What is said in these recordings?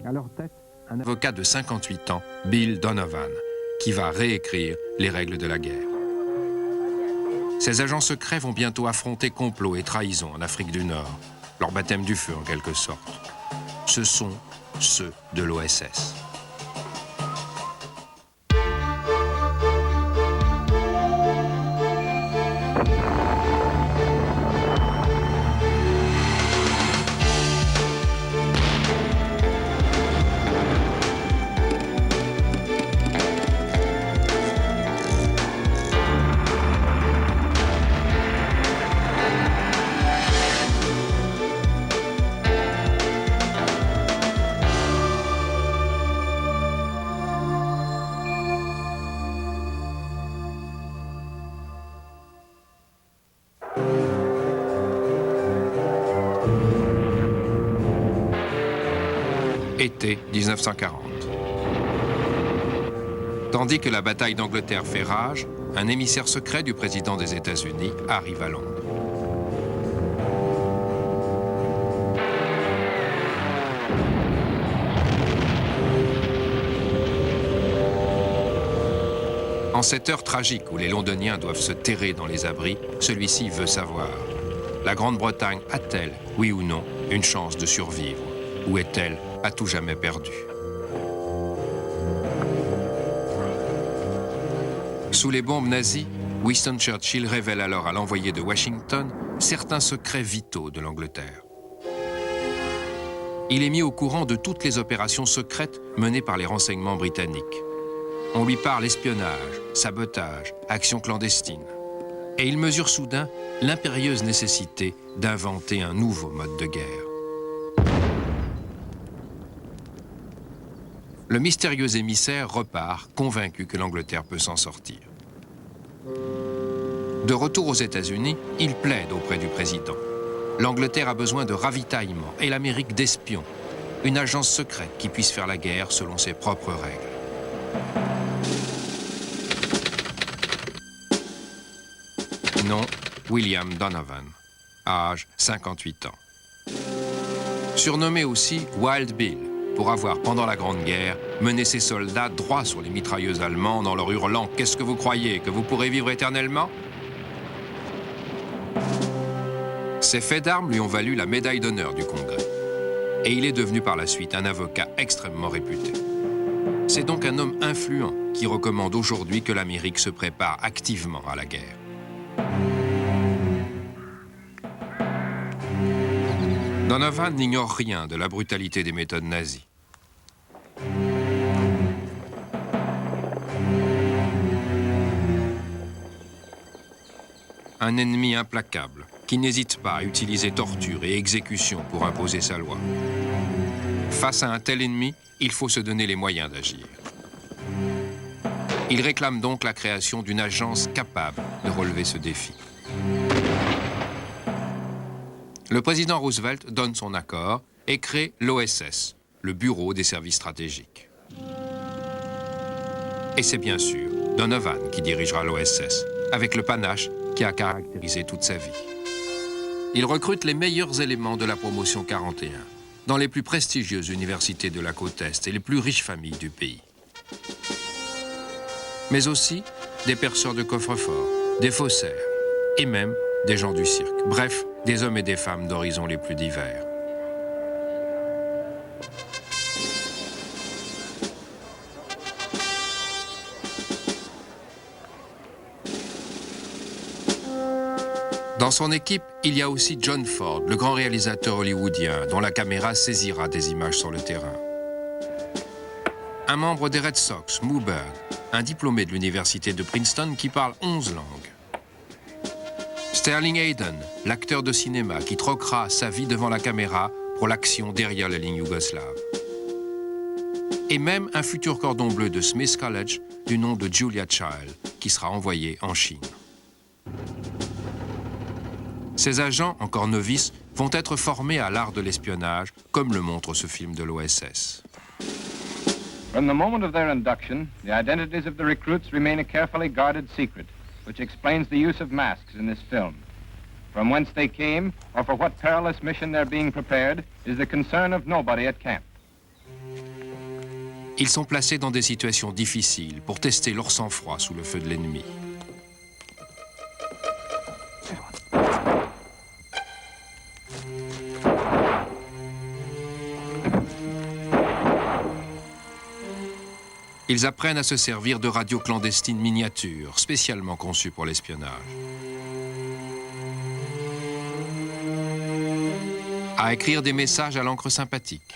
à leur tête un avocat de 58 ans, Bill Donovan, qui va réécrire les règles de la guerre. Ces agents secrets vont bientôt affronter complot et trahison en Afrique du Nord, leur baptême du feu en quelque sorte. Ce sont ceux de l'OSS. Été 1940. Tandis que la bataille d'Angleterre fait rage, un émissaire secret du président des États-Unis arrive à Londres. En cette heure tragique où les Londoniens doivent se terrer dans les abris, celui-ci veut savoir: la Grande-Bretagne a-t-elle, oui ou non, une chance de survivre? Ou est-elle à tout jamais perdue? Sous les bombes nazies, Winston Churchill révèle alors à l'envoyé de Washington certains secrets vitaux de l'Angleterre. Il est mis au courant de toutes les opérations secrètes menées par les renseignements britanniques. On lui parle espionnage, sabotage, actions clandestines. Et il mesure soudain l'impérieuse nécessité d'inventer un nouveau mode de guerre. Le mystérieux émissaire repart, convaincu que l'Angleterre peut s'en sortir. De retour aux États-Unis, il plaide auprès du président. L'Angleterre a besoin de ravitaillement et l'Amérique d'espions, une agence secrète qui puisse faire la guerre selon ses propres règles. Nom, William Donovan, âge 58 ans. Surnommé aussi Wild Bill, pour avoir, pendant la Grande Guerre, mené ses soldats droit sur les mitrailleuses allemandes en leur hurlant « Qu'est-ce que vous croyez, que vous pourrez vivre éternellement ?» Ces faits d'armes lui ont valu la médaille d'honneur du Congrès. Et il est devenu par la suite un avocat extrêmement réputé. C'est donc un homme influent qui recommande aujourd'hui que l'Amérique se prépare activement à la guerre. Donovan n'ignore rien de la brutalité des méthodes nazies. Un ennemi implacable qui n'hésite pas à utiliser torture et exécution pour imposer sa loi. Face à un tel ennemi, il faut se donner les moyens d'agir. Il réclame donc la création d'une agence capable de relever ce défi. Le président Roosevelt donne son accord et crée l'OSS, le Bureau des services stratégiques. Et c'est bien sûr Donovan qui dirigera l'OSS, avec le panache qui a caractérisé toute sa vie. Il recrute les meilleurs éléments de la promotion 41, dans les plus prestigieuses universités de la côte Est et les plus riches familles du pays. Mais aussi des perceurs de coffres-forts, des faussaires et même des gens du cirque. Bref, des hommes et des femmes d'horizons les plus divers. Dans son équipe, il y a aussi John Ford, le grand réalisateur hollywoodien, dont la caméra saisira des images sur le terrain. Un membre des Red Sox, Moe Bird, un diplômé de l'université de Princeton qui parle 11 langues. Sterling Hayden, l'acteur de cinéma qui troquera sa vie devant la caméra pour l'action derrière la ligne yougoslave. Et même un futur cordon bleu de Smith College du nom de Julia Child, qui sera envoyé en Chine. Ces agents, encore novices, vont être formés à l'art de l'espionnage, comme le montre ce film de l'OSS. From the moment of their induction, the identities of the recruits remain a carefully guarded secret, which explains the use of masks in this film. From whence they came, or for what perilous mission they're being prepared, is the concern of nobody at camp. Ils sont placés dans des situations difficiles pour tester leur sang-froid sous le feu de l'ennemi. Ils apprennent à se servir de radios clandestines miniatures, spécialement conçues pour l'espionnage. À écrire des messages à l'encre sympathique.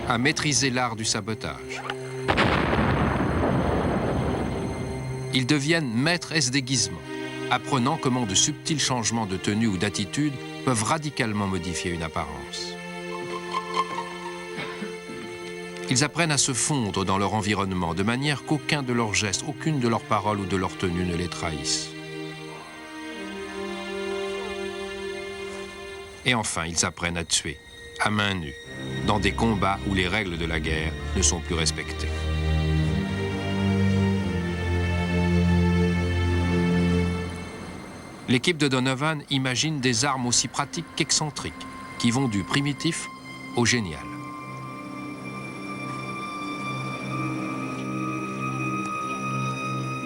À maîtriser l'art du sabotage. Ils deviennent maîtres déguisement, apprenant comment de subtils changements de tenue ou d'attitude peuvent radicalement modifier une apparence. Ils apprennent à se fondre dans leur environnement de manière qu'aucun de leurs gestes, aucune de leurs paroles ou de leur tenue ne les trahisse. Et enfin, ils apprennent à tuer, à main nue, dans des combats où les règles de la guerre ne sont plus respectées. L'équipe de Donovan imagine des armes aussi pratiques qu'excentriques, qui vont du primitif au génial.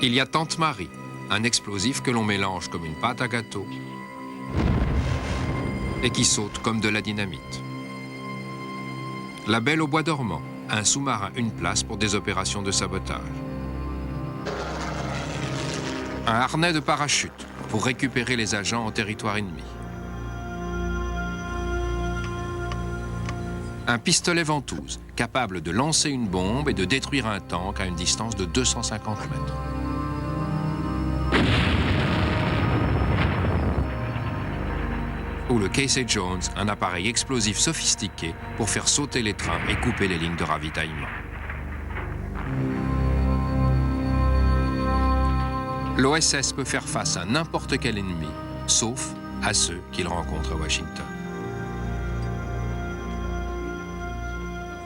Il y a Tante Marie, un explosif que l'on mélange comme une pâte à gâteau et qui saute comme de la dynamite. La Belle au bois dormant, un sous-marin une place pour des opérations de sabotage. Un harnais de parachute pour récupérer les agents en territoire ennemi. Un pistolet ventouse capable de lancer une bombe et de détruire un tank à une distance de 250 mètres. Ou le Casey Jones, un appareil explosif sophistiqué pour faire sauter les trains et couper les lignes de ravitaillement. L'OSS peut faire face à n'importe quel ennemi, sauf à ceux qu'il rencontre à Washington.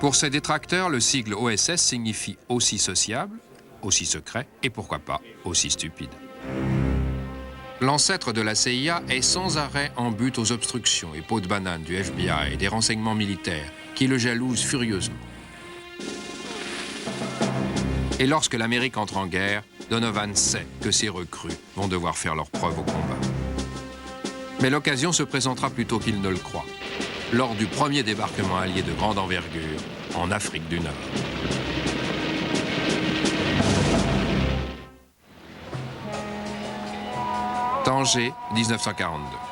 Pour ses détracteurs, le sigle OSS signifie aussi sociable, aussi secret et pourquoi pas aussi stupide. L'ancêtre de la CIA est sans arrêt en butte aux obstructions et peaux de banane du FBI et des renseignements militaires qui le jalousent furieusement. Et lorsque l'Amérique entre en guerre, Donovan sait que ses recrues vont devoir faire leurs preuves au combat. Mais l'occasion se présentera plus tôt qu'il ne le croit, lors du premier débarquement allié de grande envergure en Afrique du Nord. Tanger, 1942.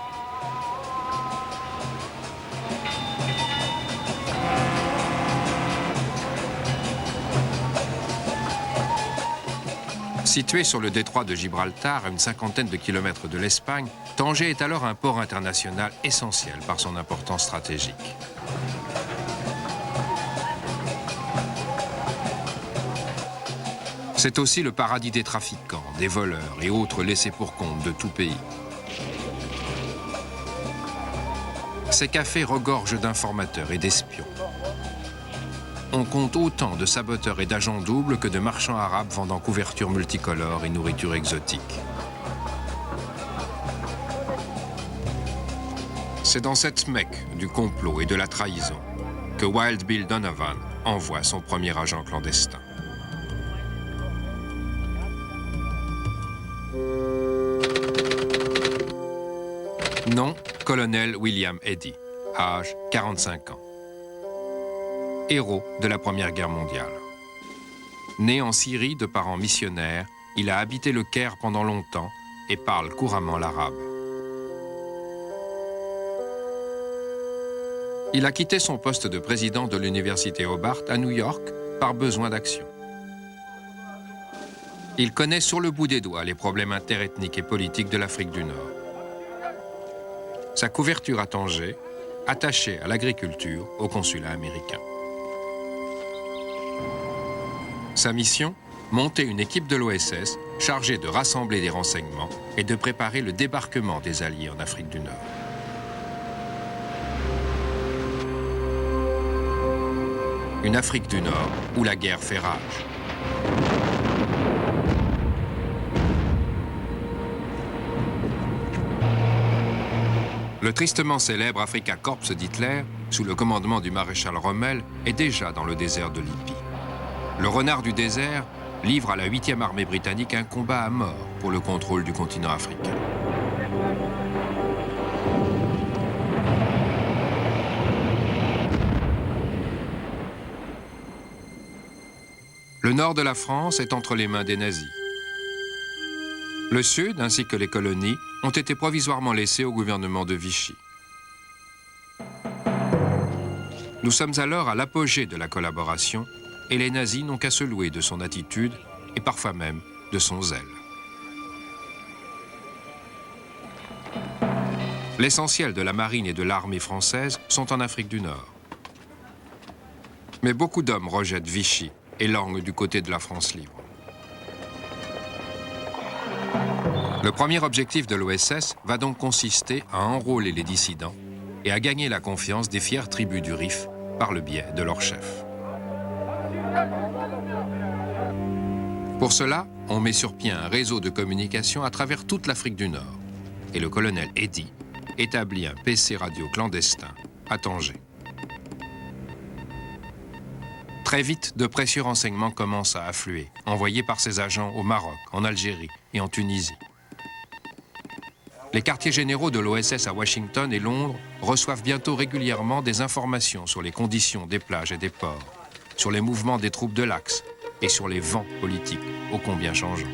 Situé sur le détroit de Gibraltar, à une cinquantaine de kilomètres de l'Espagne, Tanger est alors un port international essentiel par son importance stratégique. C'est aussi le paradis des trafiquants, des voleurs et autres laissés pour compte de tout pays. Ces cafés regorgent d'informateurs et d'espions. On compte autant de saboteurs et d'agents doubles que de marchands arabes vendant couvertures multicolores et nourriture exotique. C'est dans cette Mecque du complot et de la trahison que Wild Bill Donovan envoie son premier agent clandestin. Nom, colonel William Eddy, âge 45 ans. Héros de la Première Guerre mondiale. Né en Syrie de parents missionnaires, il a habité le Caire pendant longtemps et parle couramment l'arabe. Il a quitté son poste de président de l'université Hobart à New York par besoin d'action. Il connaît sur le bout des doigts les problèmes interethniques et politiques de l'Afrique du Nord. Sa couverture à Tanger, attachée à l'agriculture au consulat américain. Sa mission, monter une équipe de l'OSS chargée de rassembler des renseignements et de préparer le débarquement des Alliés en Afrique du Nord. Une Afrique du Nord où la guerre fait rage. Le tristement célèbre Afrika Korps d'Hitler, sous le commandement du maréchal Rommel, est déjà dans le désert de Libye. Le renard du désert livre à la 8e armée britannique un combat à mort pour le contrôle du continent africain. Le nord de la France est entre les mains des nazis. Le sud, ainsi que les colonies, ont été provisoirement laissés au gouvernement de Vichy. Nous sommes alors à l'apogée de la collaboration et les nazis n'ont qu'à se louer de son attitude et parfois même de son zèle. L'essentiel de la marine et de l'armée française sont en Afrique du Nord. Mais beaucoup d'hommes rejettent Vichy et languent du côté de la France libre. Le premier objectif de l'OSS va donc consister à enrôler les dissidents et à gagner la confiance des fières tribus du Rif par le biais de leur chef. Pour cela, on met sur pied un réseau de communication à travers toute l'Afrique du Nord et le colonel Eddy établit un PC radio clandestin à Tanger. Très vite, de précieux renseignements commencent à affluer, envoyés par ses agents au Maroc, en Algérie et en Tunisie. Les quartiers généraux de l'OSS à Washington et Londres reçoivent bientôt régulièrement des informations sur les conditions des plages et des ports, sur les mouvements des troupes de l'Axe et sur les vents politiques ô combien changeants.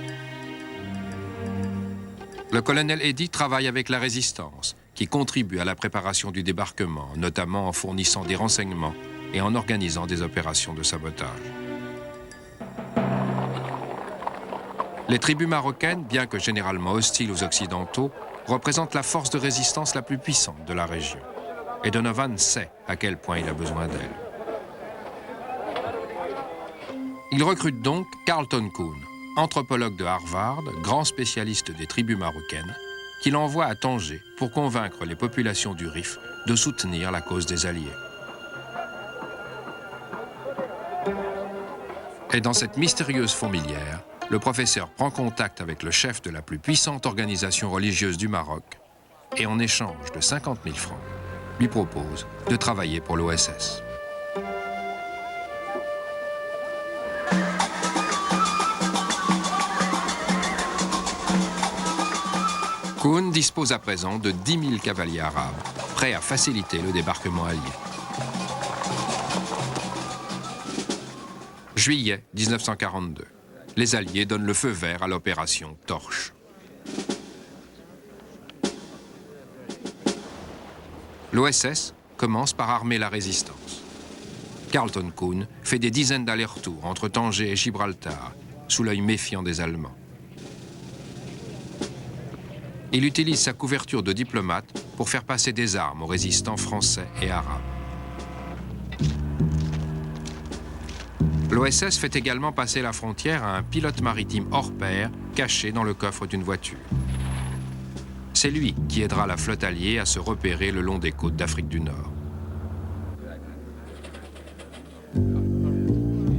Le colonel Eddy travaille avec la résistance, qui contribue à la préparation du débarquement, notamment en fournissant des renseignements et en organisant des opérations de sabotage. Les tribus marocaines, bien que généralement hostiles aux Occidentaux, représentent la force de résistance la plus puissante de la région. Et Donovan sait à quel point il a besoin d'elle. Il recrute donc Carlton Kuhn, anthropologue de Harvard, grand spécialiste des tribus marocaines, qu'il envoie à Tanger pour convaincre les populations du Rif de soutenir la cause des Alliés. Et dans cette mystérieuse fourmilière, le professeur prend contact avec le chef de la plus puissante organisation religieuse du Maroc et en échange de 50 000 francs, lui propose de travailler pour l'OSS. Kuhn dispose à présent de 10 000 cavaliers arabes, prêts à faciliter le débarquement allié. Juillet 1942. Les Alliés donnent le feu vert à l'opération Torche. L'OSS commence par armer la résistance. Carlton Kuhn fait des dizaines d'allers-retours entre Tanger et Gibraltar, sous l'œil méfiant des Allemands. Il utilise sa couverture de diplomate pour faire passer des armes aux résistants français et arabes. L'OSS fait également passer la frontière à un pilote maritime hors pair caché dans le coffre d'une voiture. C'est lui qui aidera la flotte alliée à se repérer le long des côtes d'Afrique du Nord.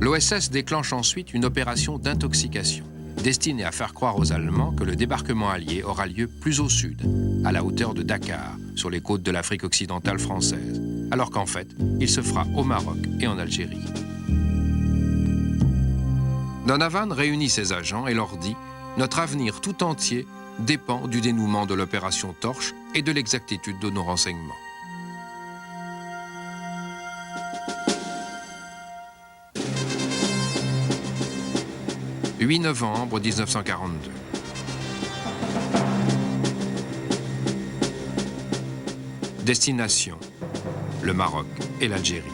L'OSS déclenche ensuite une opération d'intoxication, destinée à faire croire aux Allemands que le débarquement allié aura lieu plus au sud, à la hauteur de Dakar, sur les côtes de l'Afrique occidentale française, alors qu'en fait, il se fera au Maroc et en Algérie. Donovan réunit ses agents et leur dit « Notre avenir tout entier dépend du dénouement de l'opération Torche et de l'exactitude de nos renseignements. » 8 novembre 1942. Destination, le Maroc et l'Algérie.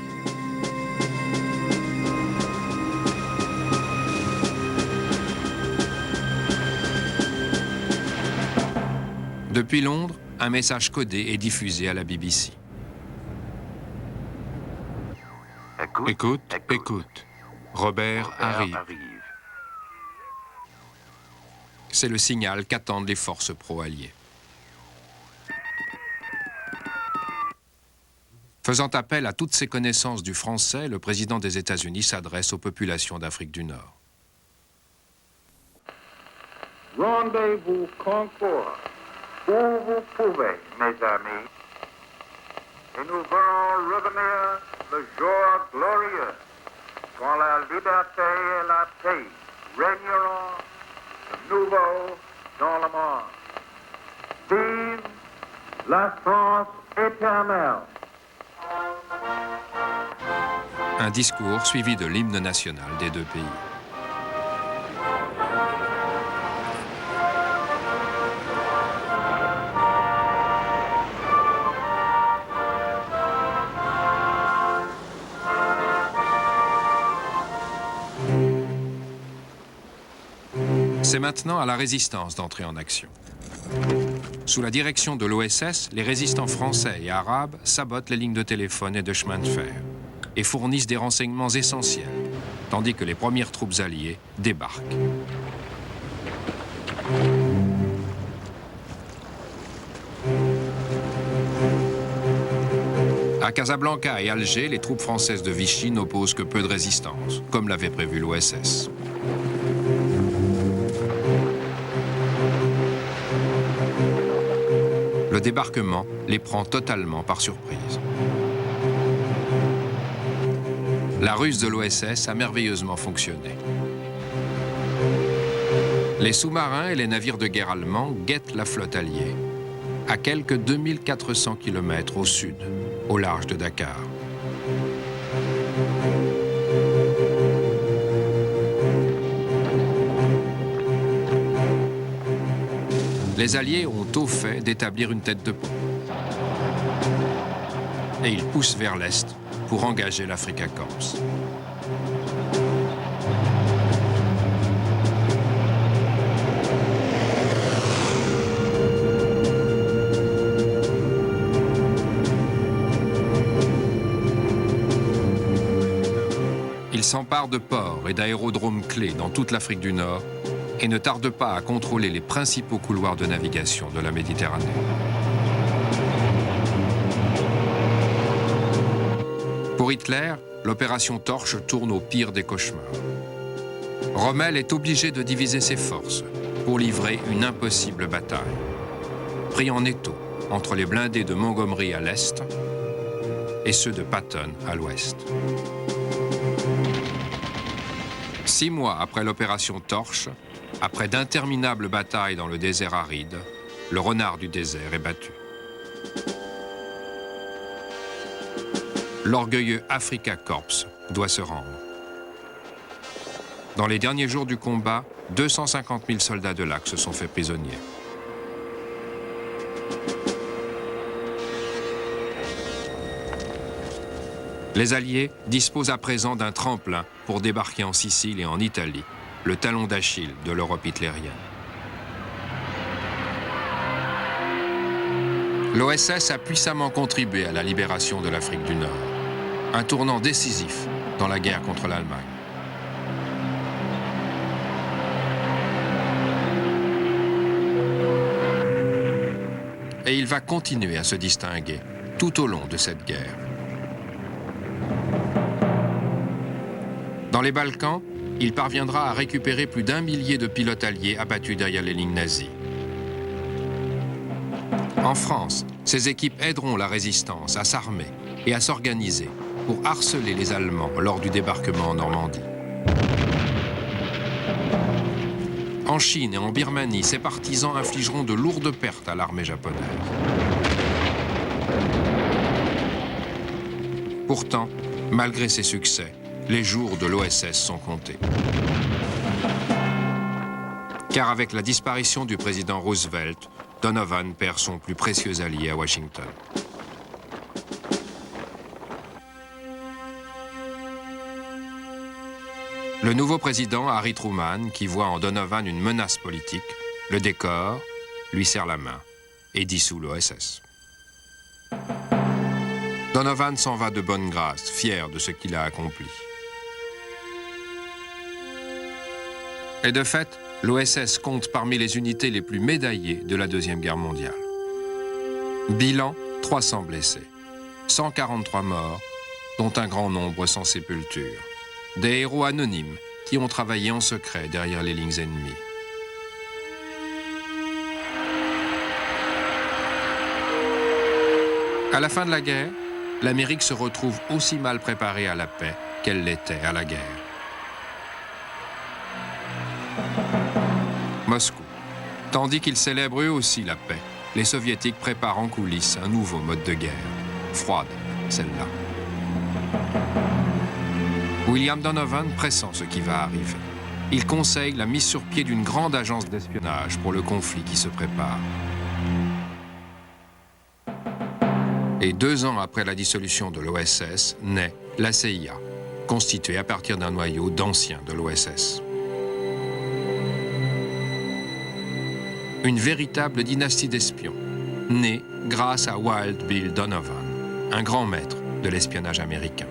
Depuis Londres, un message codé est diffusé à la BBC. Écoute, écoute. Robert arrive. C'est le signal qu'attendent les forces pro-alliées. Faisant appel à toutes ses connaissances du français, le président des États-Unis s'adresse aux populations d'Afrique du Nord. Rendez-vous Concorde, où vous pouvez, mes amis, et nous voulons revenir le jour glorieux quand la liberté et la paix régneront de nouveau dans le monde. Vive la France éternelle! Un discours suivi de l'hymne national des deux pays. C'est maintenant à la résistance d'entrer en action. Sous la direction de l'OSS, les résistants français et arabes sabotent les lignes de téléphone et de chemin de fer et fournissent des renseignements essentiels, tandis que les premières troupes alliées débarquent. À Casablanca et Alger, les troupes françaises de Vichy n'opposent que peu de résistance, comme l'avait prévu l'OSS. Le débarquement les prend totalement par surprise. La ruse de l'OSS a merveilleusement fonctionné. Les sous-marins et les navires de guerre allemands guettent la flotte alliée, à quelques 2400 km au sud, au large de Dakar. Les Alliés ont tôt fait d'établir une tête de pont. Et ils poussent vers l'est pour engager l'Africa Corps. Ils s'emparent de ports et d'aérodromes clés dans toute l'Afrique du Nord et ne tardent pas à contrôler les principaux couloirs de navigation de la Méditerranée. Pour Hitler, l'opération Torche tourne au pire des cauchemars. Rommel est obligé de diviser ses forces pour livrer une impossible bataille. Pris en étau entre les blindés de Montgomery à l'est et ceux de Patton à l'ouest. 6 mois après l'opération Torche, après d'interminables batailles dans le désert aride, le renard du désert est battu. L'orgueilleux Africa Corps doit se rendre. Dans les derniers jours du combat, 250 000 soldats de l'Axe se sont faits prisonniers. Les Alliés disposent à présent d'un tremplin pour débarquer en Sicile et en Italie, le talon d'Achille de l'Europe hitlérienne. L'OSS a puissamment contribué à la libération de l'Afrique du Nord, un tournant décisif dans la guerre contre l'Allemagne. Et il va continuer à se distinguer tout au long de cette guerre. Dans les Balkans, il parviendra à récupérer plus d'1 millier de pilotes alliés abattus derrière les lignes nazies. En France, ces équipes aideront la résistance à s'armer et à s'organiser pour harceler les Allemands lors du débarquement en Normandie. En Chine et en Birmanie, ces partisans infligeront de lourdes pertes à l'armée japonaise. Pourtant, malgré ces succès, les jours de l'OSS sont comptés. Car avec la disparition du président Roosevelt, Donovan perd son plus précieux allié à Washington. Le nouveau président, Harry Truman, qui voit en Donovan une menace politique, le décore, lui serre la main et dissout l'OSS. Donovan s'en va de bonne grâce, fier de ce qu'il a accompli. Et de fait, l'OSS compte parmi les unités les plus médaillées de la Deuxième Guerre mondiale. Bilan, 300 blessés, 143 morts, dont un grand nombre sans sépulture. Des héros anonymes qui ont travaillé en secret derrière les lignes ennemies. À la fin de la guerre, l'Amérique se retrouve aussi mal préparée à la paix qu'elle l'était à la guerre. Moscou. Tandis qu'ils célèbrent eux aussi la paix, les Soviétiques préparent en coulisses un nouveau mode de guerre. Froide, celle-là. William Donovan pressent ce qui va arriver. Il conseille la mise sur pied d'une grande agence d'espionnage pour le conflit qui se prépare. Et 2 ans après la dissolution de l'OSS, naît la CIA, constituée à partir d'un noyau d'anciens de l'OSS. Une véritable dynastie d'espions, née grâce à Wild Bill Donovan, un grand maître de l'espionnage américain.